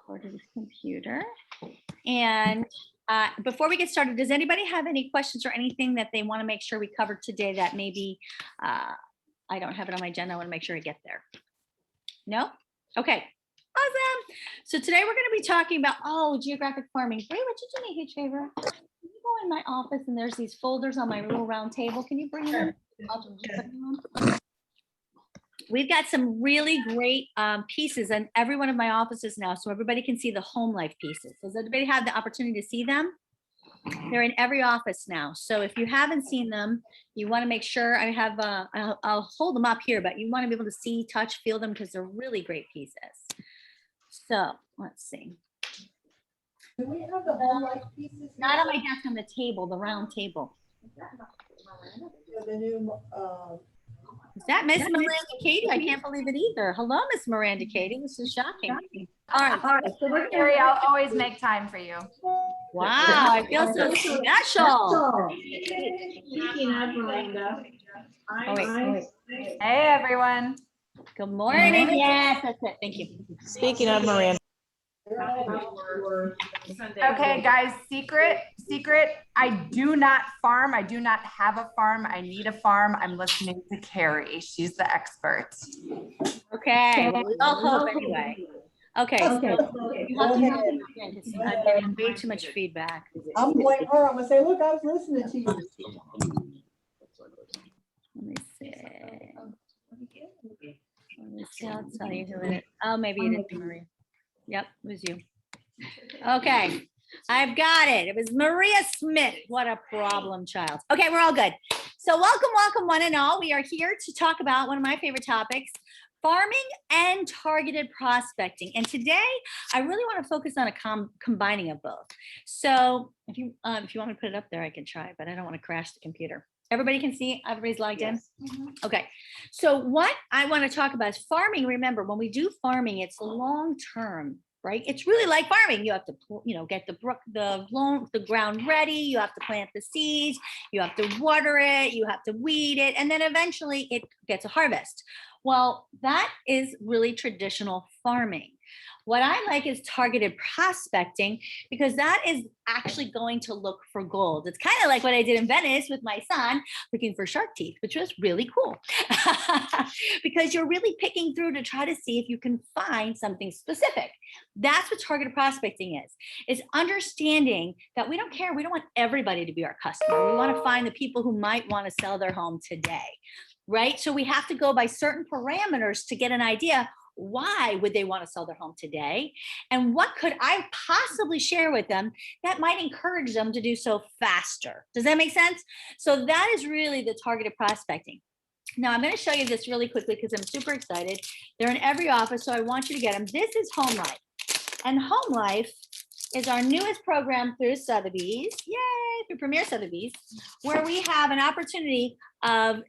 go to this computer. And before we get started, does anybody have any questions or anything that they want to make sure we cover today that maybe I don't have it on my agenda? I want to make sure I get there. No? Okay. Awesome. So today we're going to be talking about, geographic farming. Brie, would you do me a huge favor? Can you go in my office and there's these folders on my little round table. Can you bring them? We've got some really great pieces in every one of my offices now, so everybody can see the home life pieces. Does everybody have the opportunity to see them? They're in every office now. So if you haven't seen them, you want to make sure I have, I'll hold them up here, but you want to be able to see, touch, feel them because they're really great pieces. So let's see. Do we have the home life pieces? Not on my desk, on the table, the round table. The new, Is that Miss Miranda Katie? I can't believe it either. Hello, Miss Miranda Katie. This is shocking. All right. So we're Carrie, I'll always make time for you. Wow, I feel so special. Speaking of Miranda. Hey, everyone. Good morning. Yes, that's it. Thank you. Speaking of Miranda. Okay, guys, secret. I do not farm. I do not have a farm. I need a farm. I'm listening to Carrie. She's the expert. Okay, well, we all hope anyway. Okay. So you have to have it again, 'cause I'm getting way too much feedback. I'm like her, I'm gonna say, look, I was listening to you. Let me see. I'll tell you who it is. Oh, maybe it is Maria. Yep, it was you. Okay, I've got it. It was Maria Smith. What a problem child. Okay, we're all good. So welcome one and all. We are here to talk about one of my favorite topics, farming and targeted prospecting. And today, I really want to focus on a combining of both. So if you want me to put it up there, I can try, but I don't want to crash the computer. Everybody can see, everybody's logged in? Okay, so what I want to talk about is farming. Remember, when we do farming, it's long-term, right? It's really like farming. You have to, get the ground ready. You have to plant the seeds. You have to water it. You have to weed it. And then eventually it gets a harvest. Well, that is really traditional farming. What I like is targeted prospecting because that is actually going to look for gold. It's kind of like what I did in Venice with my son looking for shark teeth, which was really cool because you're really picking through to try to see if you can find something specific. That's what targeted prospecting is understanding that we don't care. We don't want everybody to be our customer. We want to find the people who might want to sell their home today, right? So we have to go by certain parameters to get an idea. Why would they want to sell their home today? And what could I possibly share with them that might encourage them to do so faster? Does that make sense? So that is really the targeted prospecting. Now I'm going to show you this really quickly because I'm super excited. They're in every office, so I want you to get them. This is Home Life. And Home Life is our newest program through Sotheby's, yay, through Premier Sotheby's, where we have an opportunity of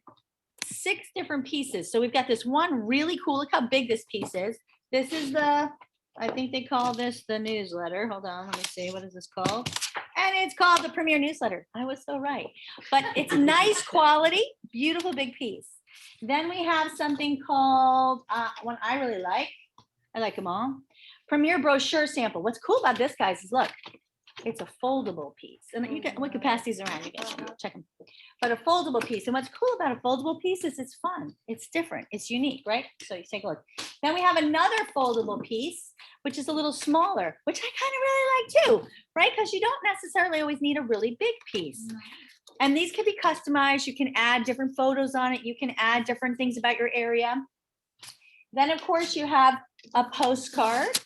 6 different pieces. So we've got this one really cool, look how big this piece is. This is I think they call this the newsletter. Hold on, let me see, what is this called? And it's called the Premier Newsletter. I was so right. But it's nice quality, beautiful big piece. Then we have something called, one I really like, I like them all, Premier Brochure Sample. What's cool about this, guys, is look, it's a foldable piece. And we could pass these around, you guys can check them. But a foldable piece. And what's cool about a foldable piece is it's fun. It's different. It's unique, right? So you take a look. Then we have another foldable piece, which is a little smaller, which I kind of really like too, right? Because you don't necessarily always need a really big piece. And these can be customized. You can add different photos on it. You can add different things about your area. Then, of course, you have a postcard,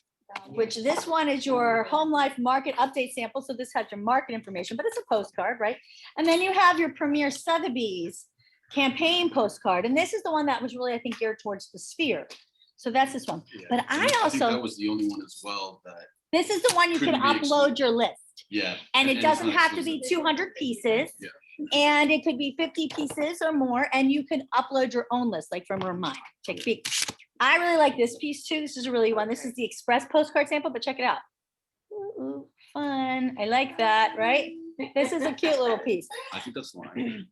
which this one is your Home Life market update sample. So this has your market information, but it's a postcard, right? And then you have your Premier Sotheby's campaign postcard. And this is the one that was really, I think, geared towards the sphere. So that's this one. Yeah. But I think that was the only one as well that. This is the one you can upload your list. Yeah. And it doesn't have to be 200 pieces. Yeah. And it could be 50 pieces or more. And you can upload your own list, like from Remind. Take a peek. I really like this piece too. This is a really one. This is the Express postcard sample, but check it out. Ooh, fun. I like that, right? This is a cute little piece. I think that's line.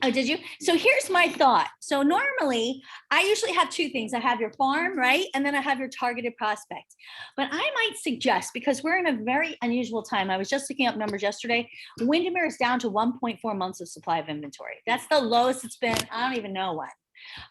Oh, did you? So here's my thought. So normally I usually have two things. I have your farm, right? And then I have your targeted prospects. But I might suggest, because we're in a very unusual time, I was just looking up numbers yesterday. Windermere is down to 1.4 months of supply of inventory. That's the lowest it's been. I don't even know when.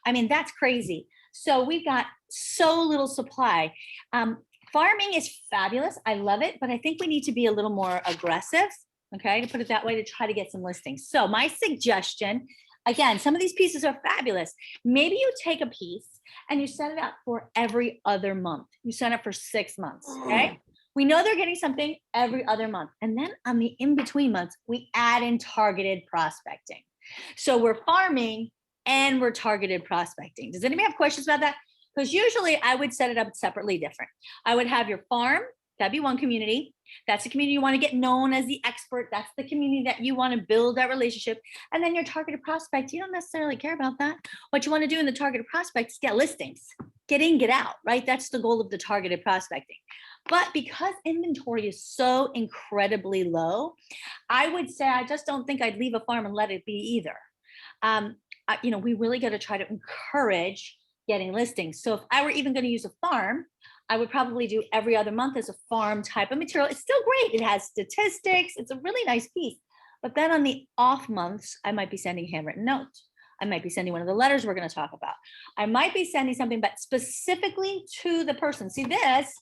I mean, that's crazy. So we've got so little supply. Farming is fabulous. I love it, but I think we need to be a little more aggressive. Okay, to put it that way, to try to get some listings. So my suggestion, again, some of these pieces are fabulous. Maybe you take a piece and you set it up for every other month. You set it for 6 months, okay? We know they're getting something every other month. And then on the in-between months, we add in targeted prospecting. So we're farming and we're targeted prospecting. Does anybody have questions about that? Because usually I would set it up separately different. I would have your farm, that'd be one community. That's the community you want to get known as the expert. That's the community that you want to build that relationship. And then your targeted prospect, you don't necessarily care about that. What you want to do in the targeted prospect is get listings, get in, get out, right? That's the goal of the targeted prospecting. But because inventory is so incredibly low, I would say, I just don't think I'd leave a farm and let it be either. We really got to try to encourage getting listings. So if I were even going to use a farm, I would probably do every other month as a farm type of material. It's still great. It has statistics. It's a really nice piece. But then on the off months, I might be sending handwritten notes. I might be sending one of the letters we're going to talk about. I might be sending something, but specifically to the person. See this,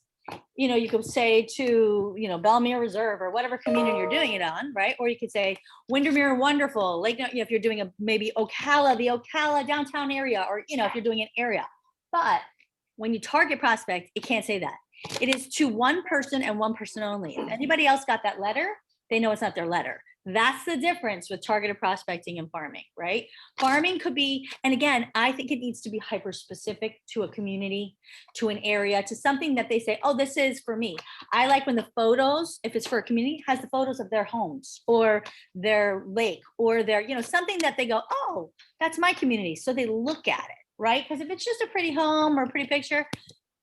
you could say to, Belmere Reserve or whatever community you're doing it on, right? Or you could say Windermere Wonderful, like, if you're doing maybe Ocala, the Ocala downtown area, or, if you're doing an area. But when you target prospect, it can't say that. It is to one person and one person only. If anybody else got that letter, they know it's not their letter. That's the difference with targeted prospecting and farming, right? Farming could be, and again, I think it needs to be hyper specific to a community, to an area, to something that they say, oh, this is for me. I like when the photos, if it's for a community, has the photos of their homes or their lake or their, something that they go, oh, that's my community. So they look at it. Right? Because if it's just a pretty home or a pretty picture,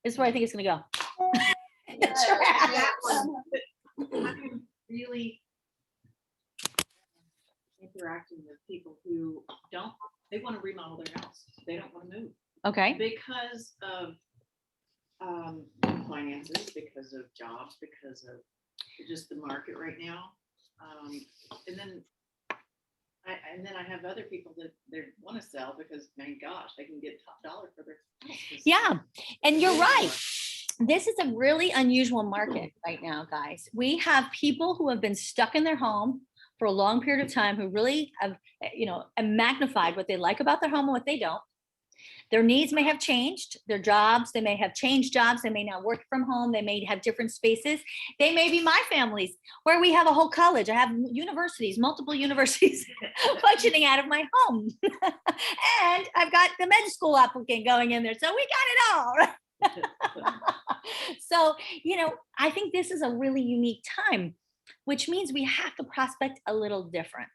this is where I think it's going to go. I'm really interacting with people who they want to remodel their house. They don't want to move Okay. because of finances, because of jobs, because of just the market right now. And then I have other people that they want to sell because, my gosh, they can get top dollar for their house. Yeah. And you're right. This is a really unusual market right now, guys. We have people who have been stuck in their home for a long period of time who really have, magnified what they like about their home and what they don't. Their needs may have changed, their jobs, they may have changed jobs, they may now work from home, they may have different spaces. They may be my families, where we have a whole college. I have universities, multiple universities functioning out of my home. And I've got the med school applicant going in there. So we got it all. So, I think this is a really unique time, which means we have to prospect a little different.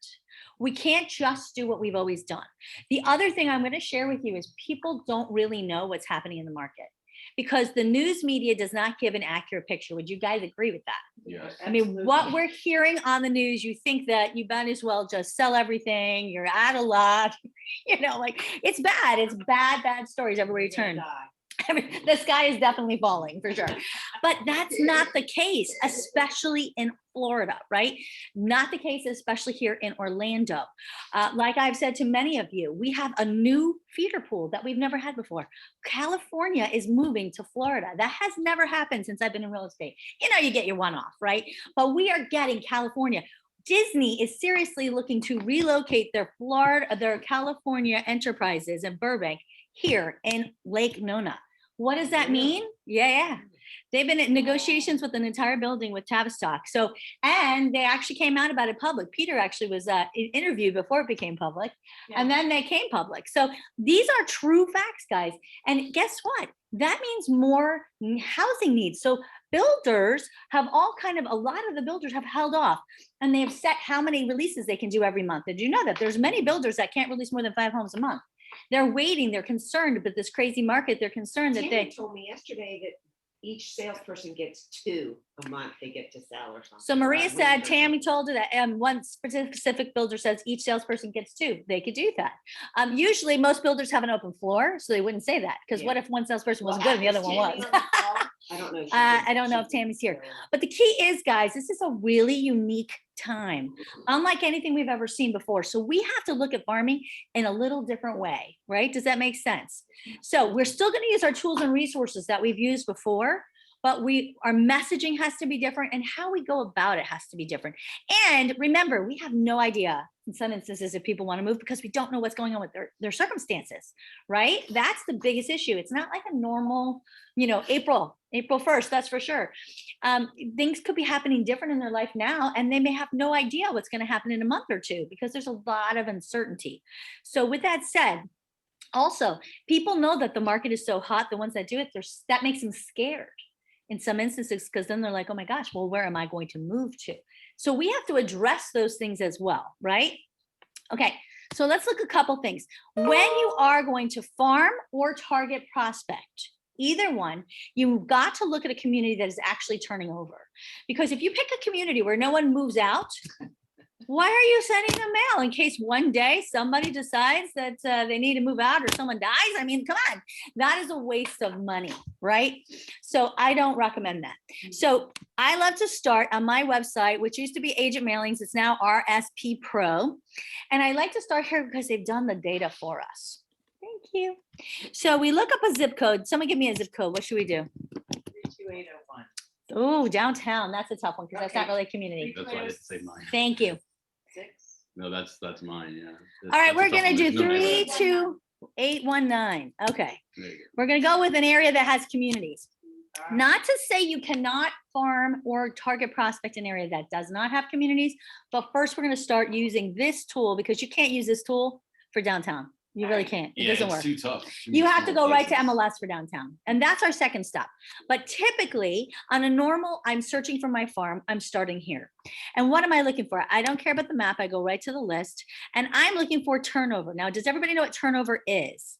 We can't just do what we've always done. The other thing I'm going to share with you is people don't really know what's happening in the market because the news media does not give an accurate picture. Would you guys agree with that? Yes. I mean, what we're hearing on the news, you think that you might as well just sell everything. You're out of luck. It's bad. It's bad stories everywhere you turn. The sky is definitely falling for sure. But that's not the case, especially in Florida, right? Not the case, especially here in Orlando. Like I've said to many of you, we have a new feeder pool that we've never had before. California is moving to Florida. That has never happened since I've been in real estate. You get your one-off, right? But we are getting California. Disney is seriously looking to relocate their California enterprises in Burbank here in Lake Nona. What does that mean? Yeah. They've been in negotiations with an entire building with Tavistock. So, and they actually came out about it public. Peter actually was interviewed before it became public, and then they came public. So these are true facts, guys. And guess what? That means more housing needs. So builders have a lot of the builders have held off, and they have set how many releases they can do every month. Did you know that there's many builders that can't release more than 5 homes a month? They're waiting. They're concerned with this crazy market. They're concerned that Tammy told me yesterday that each salesperson gets 2 a month they get to sell or something. So Maria Right, said, winter. Tammy told her that, one specific builder says each salesperson gets 2. They could do that. Usually most builders have an open floor, so they wouldn't say that. Because what if one salesperson wasn't good and the other one was? I don't know. I don't know if Tammy's here. But the key is, guys, this is a really unique time, unlike anything we've ever seen before. So we have to look at farming in a little different way, right? Does that make sense? So we're still going to use our tools and resources that we've used before, but our messaging has to be different and how we go about it has to be different. And remember, we have no idea in some instances if people want to move because we don't know what's going on with their circumstances, right? That's the biggest issue. It's not like a normal, April 1st, that's for sure. Things could be happening different in their life now, and they may have no idea what's going to happen in a month or two because there's a lot of uncertainty. So with that said, also, people know that the market is so hot, the ones that do it, that makes them scared in some instances, because then they're like, oh my gosh, well, where am I going to move to? So we have to address those things as well, right? Okay, so let's look at a couple things. When you are going to farm or target prospect, either one, you've got to look at a community that is actually turning over. Because if you pick a community where no one moves out, why are you sending them mail in case one day somebody decides that they need to move out or someone dies? I mean, come on, that is a waste of money, right? So I don't recommend that. So I love to start on my website, which used to be Agent Mailings. It's now RSP Pro. And I like to start here because they've done the data for us. Thank you. So we look up a zip code. Someone give me a zip code. What should we do? 32801. Oh, downtown. That's a tough one because that's not really a community. That's why I didn't say mine. Thank you. 6. No, that's mine, yeah. All right, That's a we're tough gonna one. do There's no neighborhood. 32819. Okay, There you go. we're gonna go with an area that has communities. Not to say you cannot farm or target prospect an area that does not have communities, but first we're gonna start using this tool because you can't use this tool for downtown. You really can't. It Yeah, doesn't it's work. too tough. Too You many have to small go right to places. MLS for downtown. And that's our second stop. But typically on a normal, I'm searching for my farm, I'm starting here. And what am I looking for? I don't care about the map. I go right to the list and I'm looking for turnover. Now, does everybody know what turnover is?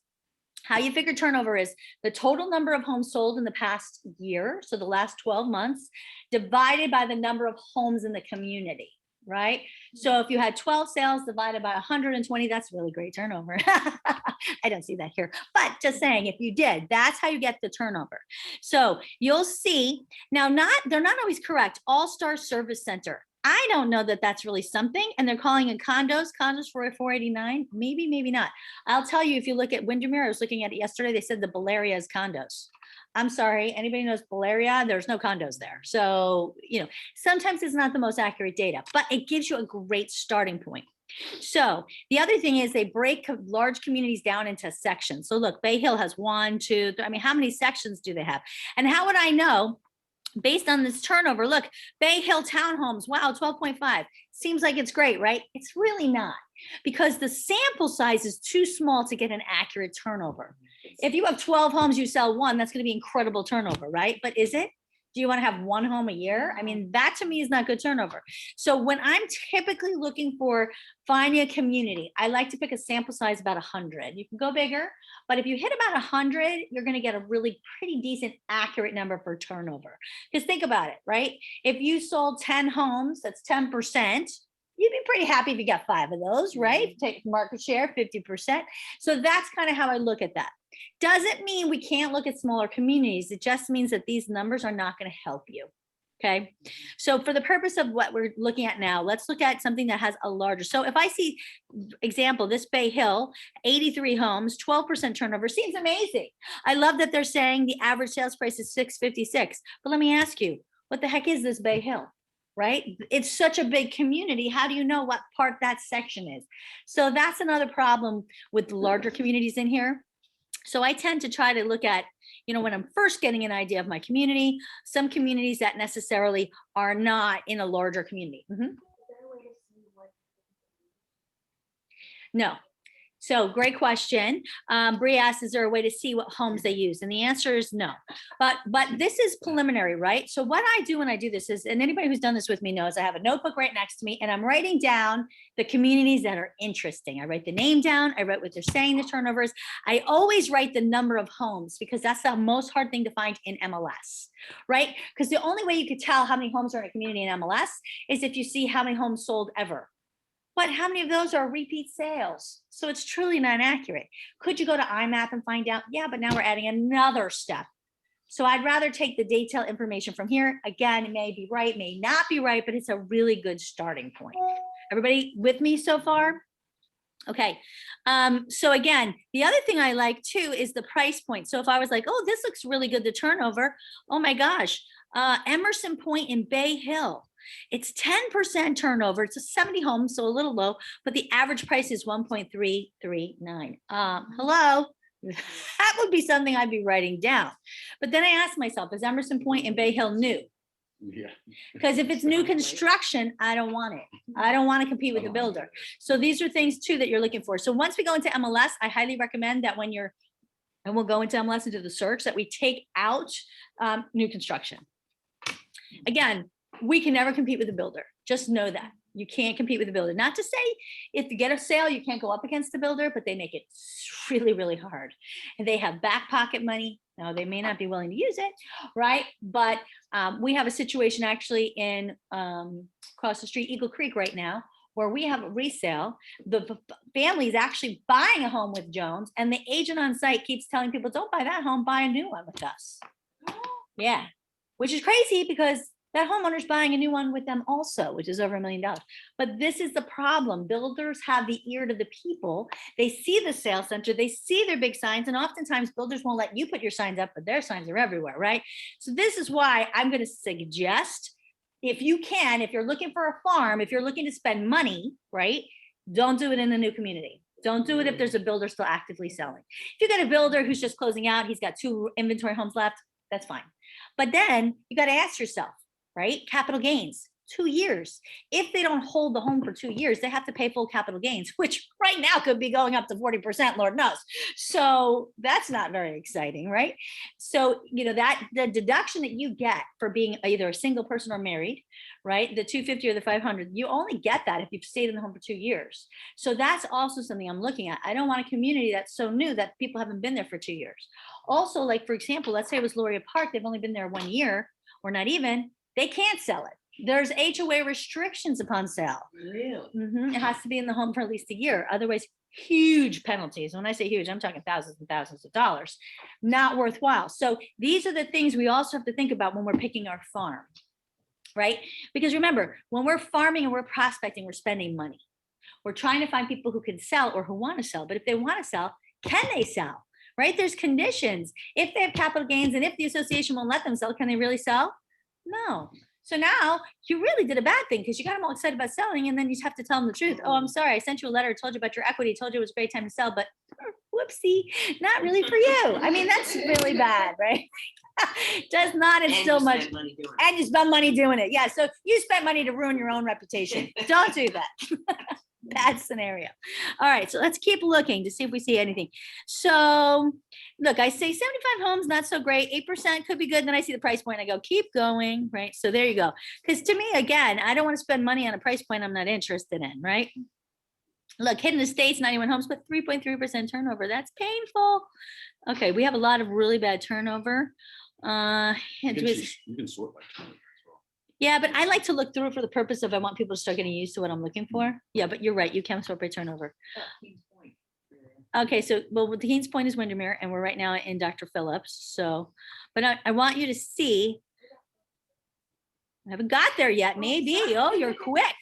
How you figure turnover is the total number of homes sold in the past year, so the last 12 months, divided by the number of homes in the community. Right? So if you had 12 sales divided by 120, that's really great turnover. I don't see that here, but just saying, if you did, that's how you get the turnover. So you'll see now, they're not always correct. All-Star Service Center. I don't know that that's really something. And they're calling it condos for 489. Maybe, maybe not. I'll tell you, if you look at Windermere, I was looking at it yesterday, they said the Bellaria is condos. I'm sorry, anybody knows Bellaria? There's no condos there. So, sometimes it's not the most accurate data, but it gives you a great starting point. So the other thing is they break large communities down into sections. So look, Bay Hill has 1, 2, 3. I mean, how many sections do they have? And how would I know? Based on this turnover, look, Bay Hill townhomes, wow, 12.5. Seems like it's great, right? It's really not, because the sample size is too small to get an accurate turnover. If you have 12 homes, you sell 1, that's going to be incredible turnover, right? But is it? Do you want to have 1 home a year? I mean, that to me is not good turnover. So when I'm typically looking for finding a community, I like to pick a sample size about 100. You can go bigger, but if you hit about 100, you're going to get a really pretty decent, accurate number for turnover. Because think about it, right? If you sold 10 homes, that's 10%. You'd be pretty happy if you got 5 of those, right? Take market share, 50%. So that's kind of how I look at that. Doesn't mean we can't look at smaller communities. It just means that these numbers are not going to help you. Okay. So for the purpose of what we're looking at now, let's look at something that has a larger. So if I see, example, this Bay Hill, 83 homes, 12% turnover, seems amazing. I love that they're saying the average sales price is $656. But let me ask you, what the heck is this Bay Hill? Right? It's such a big community. How do you know what part that section is? So that's another problem with the larger communities in here. So I tend to try to look at, when I'm first getting an idea of my community, some communities that necessarily are not in a larger community. No. So great question. Bree asked, is there a way to see what homes they use? And the answer is no. But this is preliminary, right? So what I do when I do this is, and anybody who's done this with me knows I have a notebook right next to me and I'm writing down the communities that are interesting. I write the name down. I write what they're saying, the turnovers. I always write the number of homes because that's the most hard thing to find in MLS, right? Because the only way you could tell how many homes are in a community in MLS is if you see how many homes sold ever. But how many of those are repeat sales? So it's truly not accurate. Could you go to IMAP and find out? Yeah, but now we're adding another step. So I'd rather take the detailed information from here. Again, it may be right, may not be right, but it's a really good starting point. Everybody with me so far? Okay. So again, the other thing I like too is the price point. So if I was like, oh, this looks really good, the turnover. Oh my gosh, Emerson Point in Bay Hill. It's 10% turnover. It's a 70 homes, so a little low, but the average price is 1.339. Hello, that would be something I'd be writing down. But then I asked myself, is Emerson Point and Bay Hill new? Yeah. Because if it's new construction, I don't want it. I don't want to compete with the builder. So these are things too that you're looking for. So once we go into MLS, I highly recommend that when you're, and we'll go into MLS and do the search, that we take out new construction. Again, we can never compete with the builder. Just know that. You can't compete with the builder. Not to say if you get a sale, you can't go up against the builder, but they make it really, really hard. And they have back pocket money. Now, they may not be willing to use it, right? But we have a situation actually in across the street, Eagle Creek right now, where we have a resale. The family is actually buying a home with Jones, and the agent on site keeps telling people, don't buy that home, buy a new one with us. Yeah, which is crazy because that homeowner's buying a new one with them also, which is over $1 million. But this is the problem. Builders have the ear to the people. They see the sales center, they see their big signs, and oftentimes builders won't let you put your signs up, but their signs are everywhere, right? So this is why I'm going to suggest, if you can, if you're looking for a farm, if you're looking to spend money, right, don't do it in a new community. Don't do it if there's a builder still actively selling. If you got a builder who's just closing out, he's got 2 inventory homes left, that's fine. But then you got to ask yourself, right? Capital gains, 2 years. If they don't hold the home for 2 years, they have to pay full capital gains, which right now could be going up to 40%, Lord knows. So that's not very exciting, right? So, you know, that the deduction that you get for being either a single person or married, right? The 250 or the 500, you only get that if you've stayed in the home for 2 years. So that's also something I'm looking at. I don't want a community that's so new that people haven't been there for 2 years. Also, like, for example, let's say it was Loria Park, they've only been there 1 year or not even, they can't sell it. There's HOA restrictions upon sale. Really? It has to be in the home for at least a year. Otherwise, huge penalties. When I say huge, I'm talking thousands and thousands of dollars. Not worthwhile. So these are the things we also have to think about when we're picking our farm, right? Because remember, when we're farming and we're prospecting, we're spending money. We're trying to find people who can sell or who want to sell. But if they want to sell, can they sell? Right? There's conditions. If they have capital gains and if the association won't let them sell, can they really sell? No. So now you really did a bad thing because you got them all excited about selling, and then you have to tell them the truth. Oh, I'm sorry. I sent you a letter, told you about your equity, told you it was a great time to sell, but whoopsie, not really for you. I mean, that's really bad, right? Does not instill much. And you spend money doing it. Yeah. So you spent money to ruin your own reputation. Don't do that. Bad scenario. All right, so let's keep looking to see if we see anything. So look, I say 75 homes, not so great. 8% could be good. Then I see the price point. I go, keep going, right? So there you go. Because to me, again, I don't want to spend money on a price point I'm not interested in, right? Look, Hidden Estates, 91 homes, but 3.3% turnover. That's painful. Okay, we have a lot of really bad turnover. You can sort by turnover as well. Yeah, but I like to look through it for the purpose of I want people to start getting used to what I'm looking for. Yeah, but you're right. You can sort by turnover. Okay, so, well, the Kings Point is Windermere, and we're right now in Dr. Phillips. So, but I want you to see. I haven't got there yet, maybe. Oh, you're quick.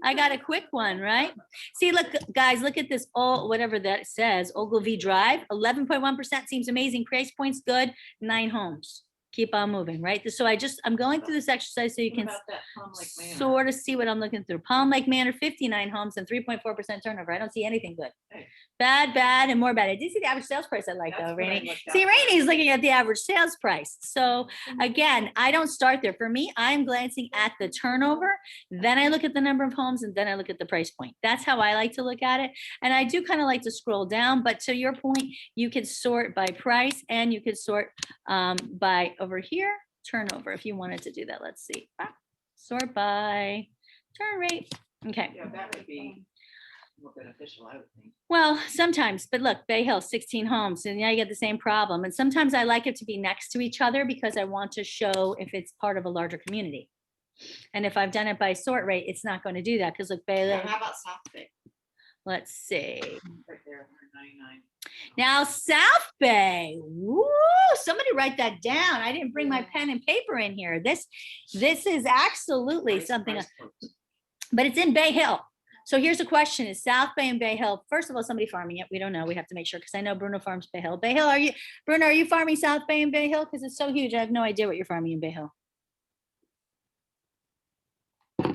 I got a quick one, right? See, look, guys, look at this. Oh, whatever that says. Ogilvy Drive, 11.1% seems amazing. Price point's good. 9 homes. keep on moving, right? So I'm going through this exercise so you What can about that Palm Lake Manor? sort of see what I'm looking through. Palm Lake Manor, 59 homes and 3.4% turnover. I don't see anything good. Hey. Bad, and more bad. I did see the average sales price I like That's though, what I Rainey. looked See, at. Rainey's looking at the average sales price. So again, I don't start there. For me, I'm glancing at the turnover, then I look at the number of homes, and then I look at the price point. That's how I like to look at it. And I do kind of like to scroll down, but to your point, you could sort by price and you could sort by over here, turnover, if you wanted to do that. Let's see. Sort by turn rate. Okay. Yeah, that would be more beneficial, I would think. Well, sometimes, but look, Bay Hill, 16 homes, and now you get the same problem. And sometimes I like it to be next to each other because I want to show if it's part of a larger community. And if I've done it by sort rate, it's not going to do that because look, Bay Now, Hill, how about South Bay? let's see. Right there, 199. Now South Bay, woo, somebody write that down. I didn't bring my pen and paper in here. This is absolutely something, Price points. but it's in Bay Hill. So here's the question, is South Bay and Bay Hill, first of all, somebody farming it? We don't know. We have to make sure, because I know Bruno farms Bay Hill. Bay Hill, Bruno, are you farming South Bay and Bay Hill? Because it's so huge. I have no idea what you're farming in Bay Hill.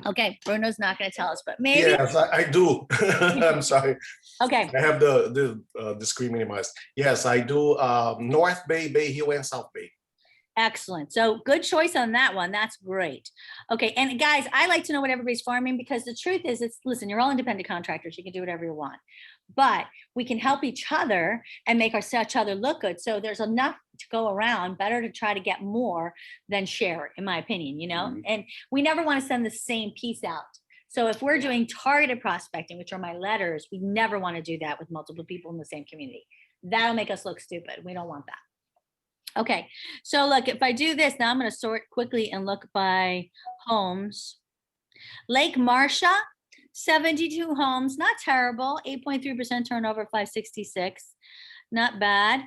Okay, Bruno's not going to tell us, but maybe. Yes, I do. I'm sorry. Okay, I have the screen minimized. Yes, I do North Bay, Bay Hill, and South Bay. excellent. So good choice on that one. That's great. Okay, and guys, I like to know what everybody's farming because the truth is, listen, you're all independent contractors. You can do whatever you want, but we can help each other and make each other look good. So there's enough to go around. Better to try to get more than share it, in my opinion, you know? Mhm. And we never want to send the same piece out. So if we're doing targeted prospecting, which are my letters, we never want to do that with multiple people in the same community. That'll make us look stupid. We don't want that. Okay, so look, if I do this, now I'm going to sort quickly and look by homes. Lake Marcia, 72 homes, not terrible, 8.3% turnover, 566, not bad.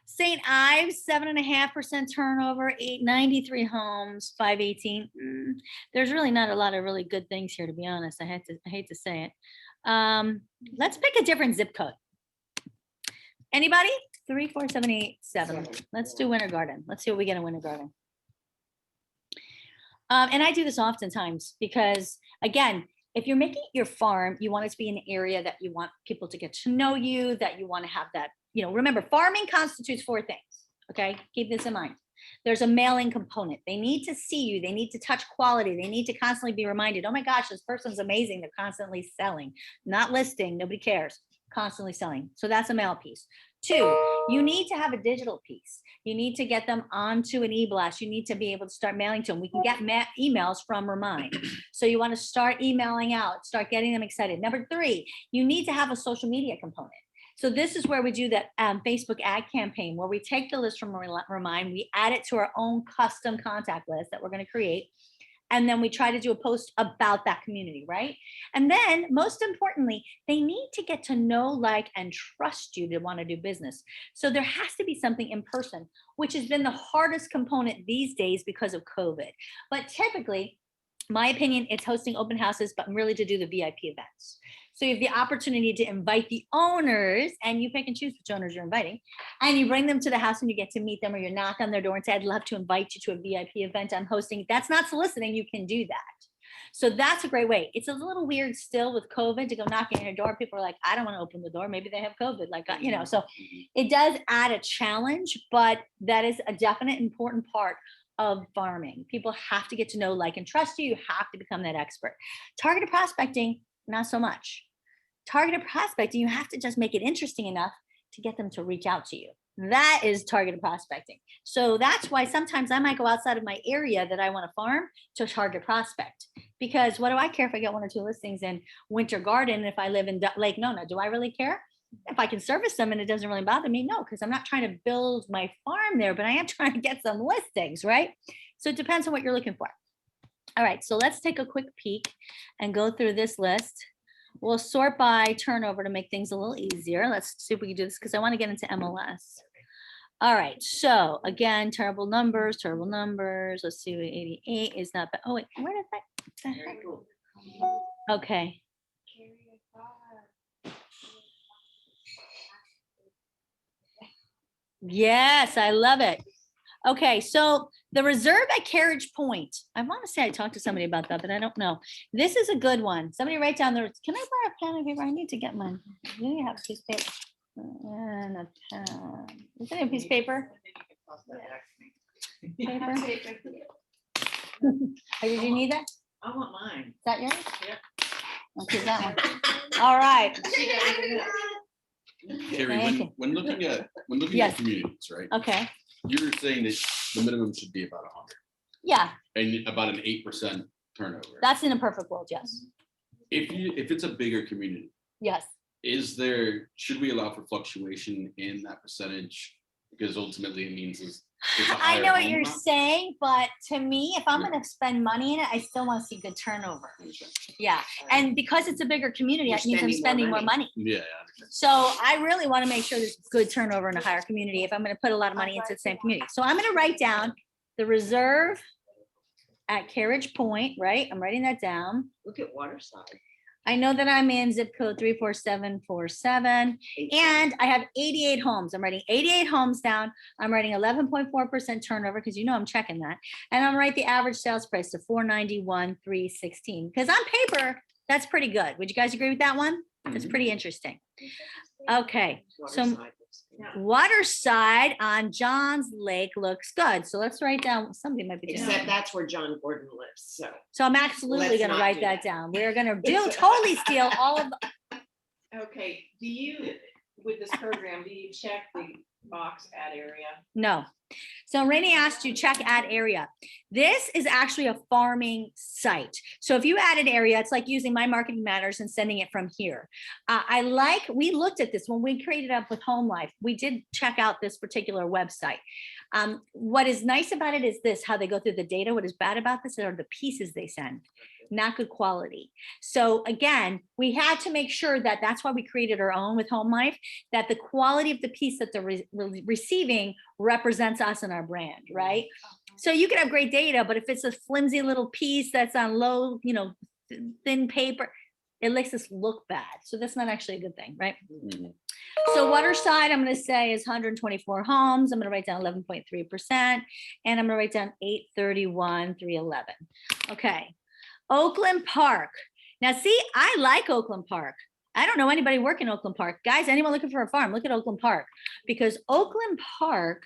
St. Ives, 7.5% turnover, 893 homes, 518. There's really not a lot of really good things here, to be honest. I hate to say it. Let's pick a different zip code. Anybody? 3, 4, 7, 8, 7. Let's do Winter Garden. Let's see what we get in Winter Garden. And I do this oftentimes because, again, if you're making your farm, you want it to be an area that you want people to get to know you, that you want to have that, you know, remember, farming constitutes 4 things. Okay, keep this in mind. There's a mailing component. They need to see you. They need to touch quality. They need to constantly be reminded, oh my gosh, this person's amazing. They're constantly selling, not listing. Nobody cares. Constantly selling. So that's a mail piece. 2, you need to have a digital piece. You need to get them onto an e-blast. You need to be able to start mailing to them. We can get emails from Remind. So you want to start emailing out, start getting them excited. Number 3, you need to have a social media component. So this is where we do that Facebook ad campaign, where we take the list from Remind, we add it to our own custom contact list that we're going to create. And then we try to do a post about that community, right? And then most importantly, they need to get to know, like, and trust you to want to do business. So there has to be something in person, which has been the hardest component these days because of COVID. But typically, my opinion, it's hosting open houses, but really to do the VIP events. So you have the opportunity to invite the owners, and you pick and choose which owners you're inviting, and you bring them to the house and you get to meet them, or you knock on their door and say, I'd love to invite you to a VIP event I'm hosting. That's not soliciting. You can do that. So that's a great way. It's a little weird still with COVID to go knocking on your door. People are like, I don't want to open the door. Maybe they have COVID, like, you know, so it does add a challenge, but that is a definite important part of farming. People have to get to know, like, and trust you. You have to become that expert. Targeted prospecting, not so much. Targeted prospecting, you have to just make it interesting enough to get them to reach out to you. That is targeted prospecting. So that's why sometimes I might go outside of my area that I want to farm to target prospect. Because what do I care if I get 1 or 2 listings in Winter Garden if I live in Lake Nona? Do I really care? If I can service them and it doesn't really bother me, no, because I'm not trying to build my farm there, but I am trying to get some listings, right? So it depends on what you're looking for. All right, so let's take a quick peek and go through this list. We'll sort by turnover to make things a little easier. Let's see if we can do this because I want to get into MLS. All right, so again, terrible numbers. Let's see, 88 is not bad. Oh wait, where did that? Very cool. Okay. Yes, I love it. Okay, so the reserve at Carriage Point. I want to say I talked to somebody about that, but I don't know. This is a good one. Somebody write down there. Can I borrow a pen and paper? I need to get mine. Do you have a piece of paper? And a pen. Is there a piece of paper? I think you can toss that back to me. Paper? Oh, did you need that? Is I want mine. that yours? Yep. Okay, that one. All right. Carrie, Thank you. when looking at Yes. communities, right? Okay. You're saying that the minimum should be about 100 Yeah, and about an 8% turnover. that's in a perfect world. Yes. If it's a bigger community, Yes. should we allow for fluctuation in that percentage? Because ultimately it means it's a I higher know what home you're amount? saying, but to me, if I'm Yeah. gonna spend money in it, I still want to see good turnover. I understand. Yeah, and because it's a bigger community, You're that means I'm spending spending more more money. Yeah, I understand. So I really want to make sure there's good turnover in a higher community if I'm going to put a lot of money into the same community. So I'm going to write down the reserve at Carriage Point, right? I'm writing that down. Look at Waterside. I know that I'm in zip code 34747 and I have 88 homes. I'm writing 88 homes down. I'm writing 11.4% turnover because you know I'm checking that. And I'm writing the average sales price to 491,316 because on paper, that's pretty good. Would you guys agree with that one? That's pretty interesting. Okay, so Waterside looks good. Waterside on Johns Lake looks good. So let's write down, somebody might be doing Except that. that's where John Gordon lives, so. So I'm absolutely Let's gonna not write do that that. down. We're gonna totally steal all of, Okay, do you, with this program, do you check the box ad area? no. So Rainey asked you check add area. This is actually a farming site. So if you added area, it's like using My Marketing Matters and sending it from here. We looked at this when we created up with Home Life. We did check out this particular website. What is nice about it is this, how they go through the data. What is bad about this are the pieces they send, not good quality. So again, we had to make sure that that's why we created our own with Home Life, that the quality of the piece that they're receiving represents us and our brand, right? So you can have great data, but if it's a flimsy little piece that's on low, thin paper, it makes us look bad. So that's not actually a good thing, right? Mhm. So Waterside, I'm going to say is 124 homes. I'm going to write down 11.3%, and I'm going to write down 831,311. Okay. Oakland Park. Now, see, I like Oakland Park. I don't know anybody working Oakland Park. Guys, anyone looking for a farm, look at Oakland Park. Because Oakland Park,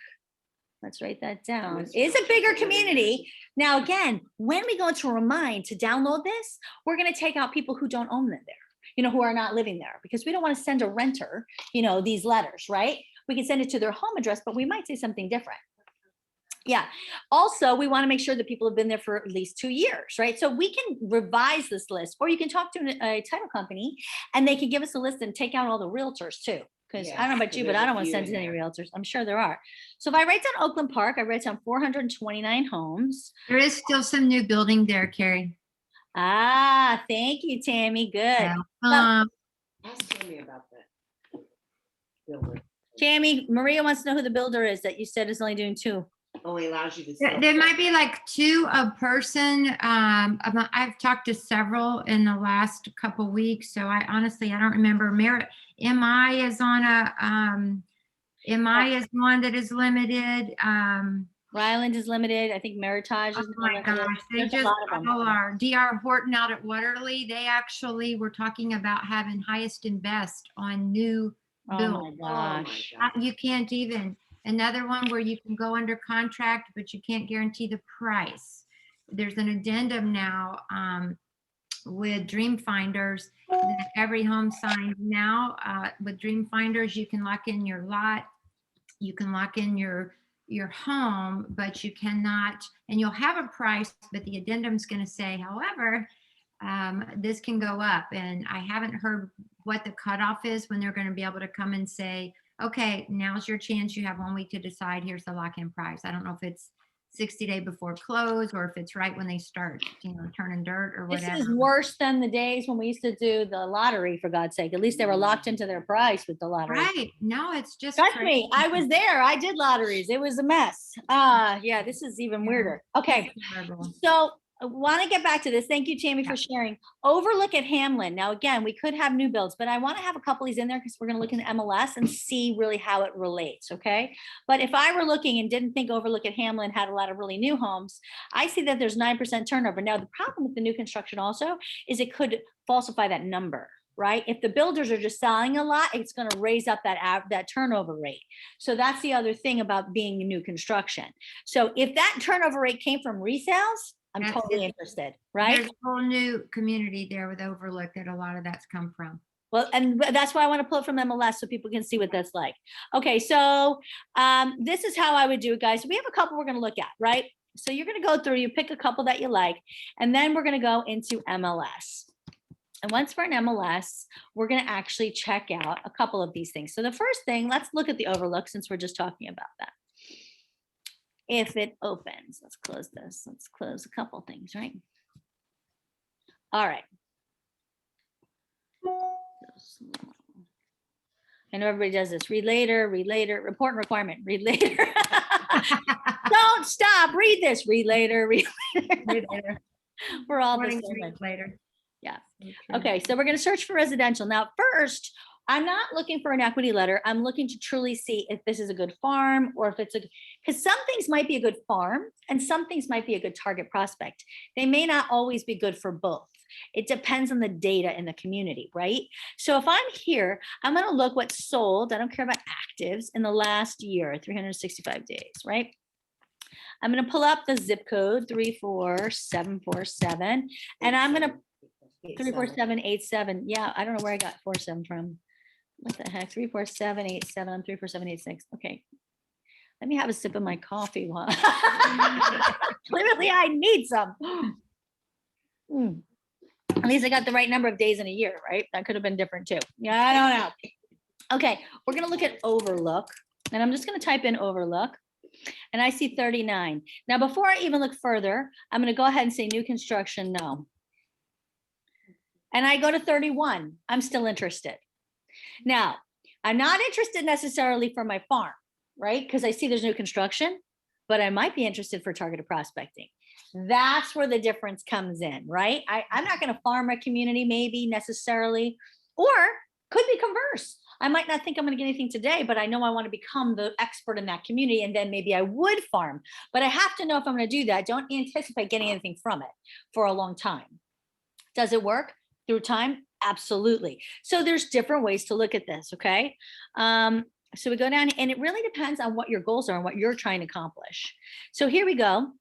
let's write that down, is a bigger community. Now, again, when we go to Remind to download this, we're going to take out people who don't own it there, who are not living there, because we don't want to send a renter, these letters, right? We can send it to their home address, but we might say something different. Yeah. Also, we want to make sure that people have been there for at least 2 years, right? So we can revise this list, or you can talk to a title company and they can give us a list and take out all the realtors too. Because I don't know about you, but I don't want to send to any realtors. I'm sure there are. So if I write down Oakland Park, I write down 429 homes. There is still some new building there, Carrie. Ah, thank you, Tammy. Good. Yeah. Ask Tammy about that. Builder. Tammy, Maria wants to know who the builder is that you said is only doing 2. Only allows you to. There might be like 2 a person. I've talked to several in the last couple weeks, so I honestly don't remember. MI is on MI is one that is limited. Ryland is limited. I think Meritage is Oh my limited. gosh, they There's a just lot of them. all are. DR Horton out at Waterley, they actually were talking about having highest and best on new Oh build. my Oh my gosh. God. You can't even, another one where you can go under contract, but you can't guarantee the price. There's an addendum now with Dream Finders, that every home signed now with Dream Finders, you can lock in your lot, you can lock in your home, but you cannot, and you'll have a price, but the addendum's going to say, however, this can go up. And I haven't heard what the cutoff is when they're going to be able to come and say, okay, now's your chance. You have 1 week to decide. Here's the lock-in price. I don't know if it's 60 days before close or if it's right when they start, turning dirt or This whatever. is worse than the days when we used to do the lottery, for God's sake. At least they were locked into their price with the lottery. Right. No, it's just Trust me, crazy. I was there. I did lotteries. It was a mess. Yeah, this is even weirder. Okay, Terrible. so I want to get back to this. Thank you, Tammy, for sharing. Overlook at Hamlin. Now, again, we could have new builds, but I want to have a couple of these in there because we're going to look in the MLS and see really how it relates. Okay. But if I were looking and didn't think Overlook at Hamlin had a lot of really new homes, I see that there's 9% turnover. Now, the problem with the new construction also is it could falsify that number. Right? If the builders are just selling a lot, it's going to raise up that turnover rate. So that's the other thing about being new construction. So if that turnover rate came from resales, I'm That's totally it. interested, right? There's a whole new community there with Overlook that a lot of that's come from. Well, and that's why I want to pull it from MLS so people can see what that's like. Okay, so this is how I would do it, guys. We have a couple we're going to look at, right? So you're going to go through, you pick a couple that you like, and then we're going to go into MLS. And once we're in MLS, we're going to actually check out a couple of these things. So the first thing, let's look at the Overlook since we're just talking about that. If it opens, let's close this. Let's close a couple things, right? All right. I know everybody does this. Read later, report and requirement, read later. Don't stop, read this, read later, read later. We're all the Morning, same. read later. Yeah. So true. Okay, so we're going to search for residential. Now, first, I'm not looking for an equity letter. I'm looking to truly see if this is a good farm or if it's because some things might be a good farm and some things might be a good target prospect. They may not always be good for both. It depends on the data in the community, right? So if I'm here, I'm going to look what's sold. I don't care about actives in the last year, 365 days, right? I'm going to pull up the zip code 34747 and I'm going to 34787. Yeah, I don't know where I got 47 from. What the heck? 34787. I'm 34786. Okay. Let me have a sip of my coffee while clearly I need some. At least I got the right number of days in a year, right? That could have been different too. Yeah, I don't know. Okay, we're gonna look at Overlook, and I'm just gonna type in Overlook, and I see 39. Now, before I even look further, I'm gonna go ahead and say new construction, no. And I go to 31, I'm still interested. Now, I'm not interested necessarily for my farm, right? Because I see there's new construction, but I might be interested for targeted prospecting. That's where the difference comes in, right? I'm not going to farm a community maybe necessarily, or could be converse. I might not think I'm going to get anything today, but I know I want to become the expert in that community, and then maybe I would farm. But I have to know if I'm going to do that. Don't anticipate getting anything from it for a long time. Does it work through time? Absolutely. So there's different ways to look at this, okay? So we go down, and it really depends on what your goals are and what you're trying to accomplish. So here we go.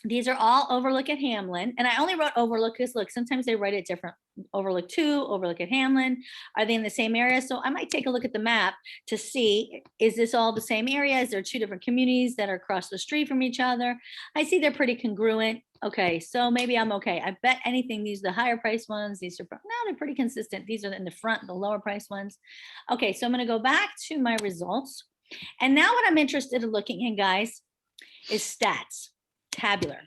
These are all Overlook at Hamlin. And I only wrote Overlook because look, sometimes they write it different. Overlook 2, Overlook at Hamlin. Are they in the same area? So I might take a look at the map to see, is this all the same area? Is there two different communities that are across the street from each other? I see they're pretty congruent. Okay, so maybe I'm okay. I bet anything, these are the higher price ones. These are, no, they're pretty consistent. These are in the front, the lower price ones. Okay, so I'm gonna go back to my results. And now what I'm interested in looking in, guys, is stats. Tabular.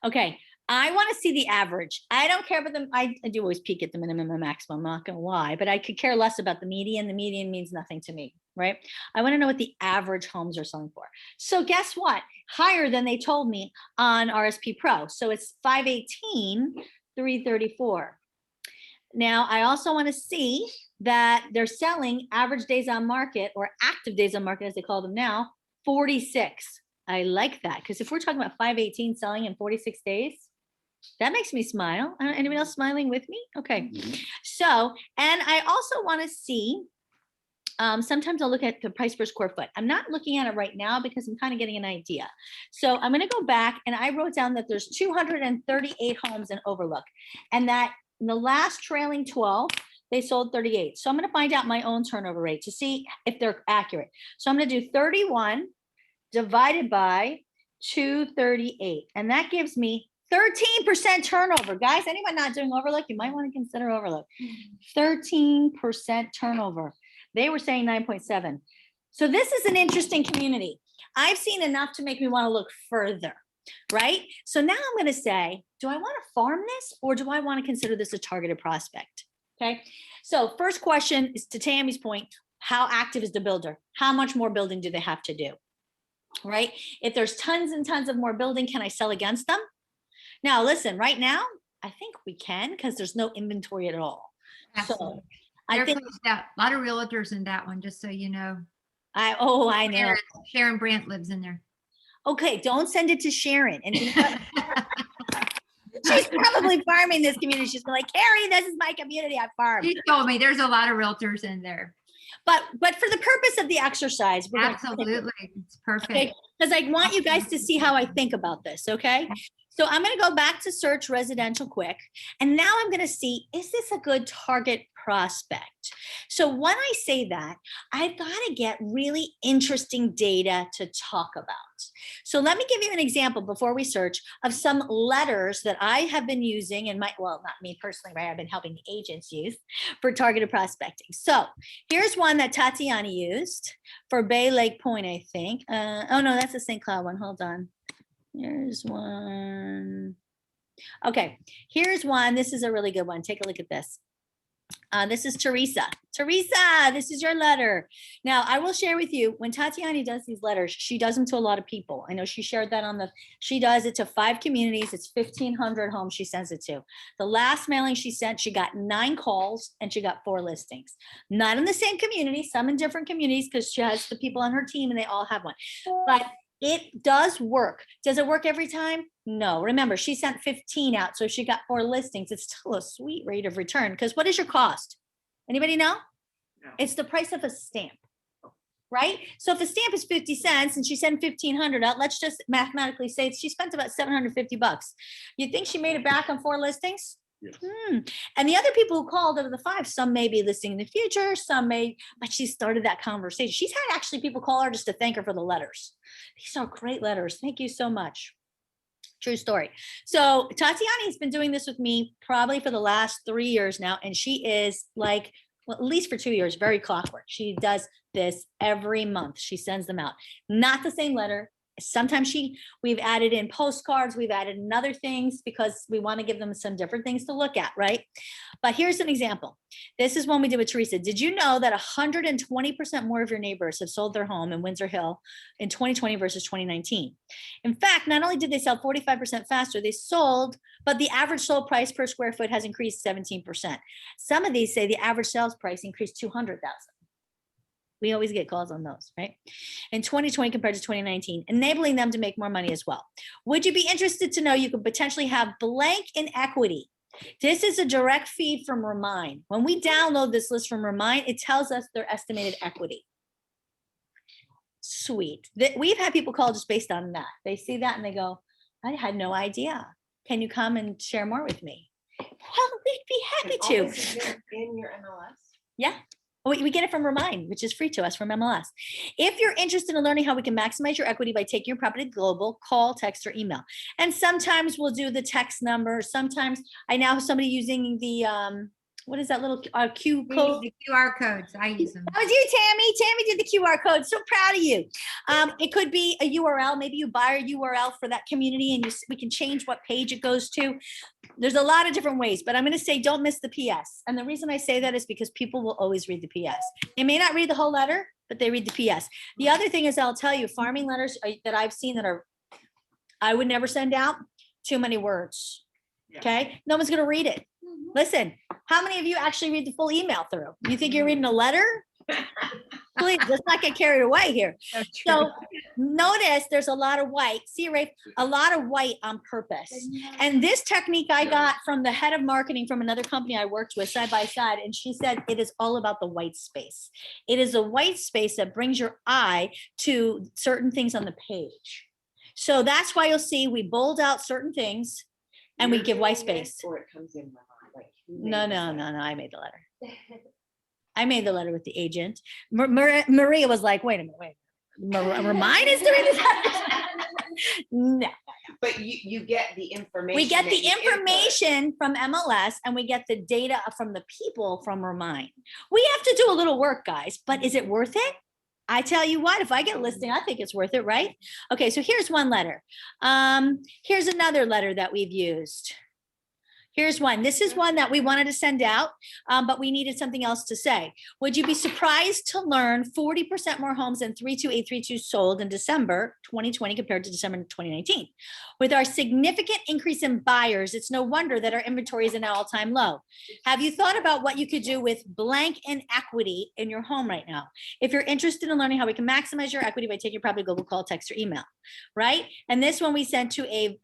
Okay, I want to see the average. I don't care about them. I do always peek at the minimum and maximum, I'm not going to lie, but I could care less about the median. The median means nothing to me, right? I want to know what the average homes are selling for. So guess what? Higher than they told me on RSP Pro. So it's 518, 334. Now, I also want to see that they're selling average days on market, or active days on market as they call them now, 46. I like that, because if we're talking about 518 selling in 46 days, that makes me smile. Anybody else smiling with me? Okay. So, and I also want to see, sometimes I'll look at the price per square foot. I'm not looking at it right now because I'm kind of getting an idea. So I'm going to go back, and I wrote down that there's 238 homes in Overlook, and that in the last trailing 12, they sold 38. So I'm going to find out my own turnover rate to see if they're accurate. So I'm going to do 31 divided by 238. And that gives me 13% turnover. Guys, anyone not doing Overlook, you might want to consider Overlook. 13% turnover. They were saying 9.7. So this is an interesting community. I've seen enough to make me want to look further, right? So now I'm going to say, do I want to farm this, or do I want to consider this a targeted prospect? Okay. So first question is to Tammy's point, how active is the builder? How much more building do they have to do? right? If there's tons and tons of more building, can I sell against them? Now, listen, right now, I think we can because there's no inventory at all. Absolutely. So I They're think, closed out. A lot of realtors in that one, just so you know. I know. Sharon Brandt lives in there. Okay, don't send it to Sharon. And she's probably farming this community. She's like, Carrie, this is my community. I farm. She told me there's a lot of realtors in there. But for the purpose of the exercise, we're gonna continue. Absolutely. It's perfect. Okay, because I want you guys to see how I think about this, okay? So I'm gonna go back to search residential quick, and now I'm gonna see, is this a good target prospect? So when I say that, I've gotta get really interesting data to talk about. So let me give you an example before we search of some letters that I have been using in my, well, not me personally, right? I've been helping the agents use for targeted prospecting. So here's one that Tatiana used for Bay Lake Point, I think. Oh no, that's the St. Cloud one. Hold on. Here's one. Okay, here's one. This is a really good one. Take a look at this. This is Teresa. Teresa, this is your letter. Now, I will share with you, when Tatiana does these letters, she does them to a lot of people. I know she shared that on the, she does it to 5 communities. It's 1,500 homes she sends it to. The last mailing she sent, she got 9 calls and she got 4 listings. Not in the same community, some in different communities because she has the people on her team and they all have one. But it does work. Does it work every time? No. Remember, she sent 15 out, so she got 4 listings. It's still a sweet rate of return because what is your cost? Anybody know? No. It's the price of a stamp, right? So if a stamp is 50 cents and she sent 1,500 out, let's just mathematically say she spent about $750. You think she made it back on 4 listings? Yes. And the other people who called over the 5, some may be listing in the future, some may, but she started that conversation. She's had actually people call her just to thank her for the letters. These are great letters. Thank you so much. True story. So Tatiana has been doing this with me probably for the last 3 years now. And she is like, well, at least for 2 years, very clockwork. She does this every month. She sends them out. Not the same letter. Sometimes we've added in postcards, we've added in other things because we want to give them some different things to look at, right? But here's an example. This is one we did with Teresa. Did you know that 120% more of your neighbors have sold their home in Windsor Hill in 2020 versus 2019? In fact, not only did they sell 45% faster, they sold, but the average sold price per square foot has increased 17%. Some of these say the average sales price increased 200,000. We always get calls on those, right? In 2020 compared to 2019, enabling them to make more money as well. Would you be interested to know you could potentially have blank in equity? This is a direct feed from Remind. When we download this list from Remind, it tells us their estimated equity. Sweet. We've had people call just based on that. They see that and they go, I had no idea. Can you come and share more with me? Well, we'd be happy to. And all this is in your MLS? Yeah. We get it from Remind, which is free to us from MLS. If you're interested in learning how we can maximize your equity by taking your property global, call, text, or email. And sometimes we'll do the text number. Sometimes I now have somebody using the, what is that little Q code? The QR codes, I use them. That was you, Tammy. Tammy did the QR code. So proud of you. It could be a URL. Maybe you buy a URL for that community and we can change what page it goes to. There's a lot of different ways, but I'm going to say don't miss the PS. And the reason I say that is because people will always read the PS. They may not read the whole letter, but they read the PS. The other thing is I'll tell you, farming letters that I've seen that are, I would never send out, too many words. Yeah. Okay. No one's going to read it. Listen, how many of you actually read the full email through? You think you're reading a letter? Please, let's not get carried away here. So notice there's a lot of white. See, Rafe, a lot of white on purpose. And this technique I got from the head of marketing from another company I worked with side by side. And she said, it is all about the white space. It is a white space that brings your eye to certain things on the page. So that's why you'll see we bold out certain things and we You're give white doing it, space. Or it comes in my mind, like. who made No, this no, up? no, no. I made the letter. I made the letter with the agent. Maria was like, wait a minute, Remind is doing this? No, But you get the information. we get that the you input. information from MLS and we get the data from the people from Remind. We have to do a little work, guys, but is it worth it? I tell you what, if I get a listing, I think it's worth it, right? Okay, so here's one letter. Here's another letter that we've used. Here's one. This is one that we wanted to send out, but we needed something else to say. Would you be surprised to learn 40% more homes than 32832 sold in December 2020 compared to December 2019? With our significant increase in buyers, it's no wonder that our inventory is at an all-time low. Have you thought about what you could do with blank and equity in your home right now? If you're interested in learning how we can maximize your equity by taking your property, Google, call, text, or email, right? And this one we sent to a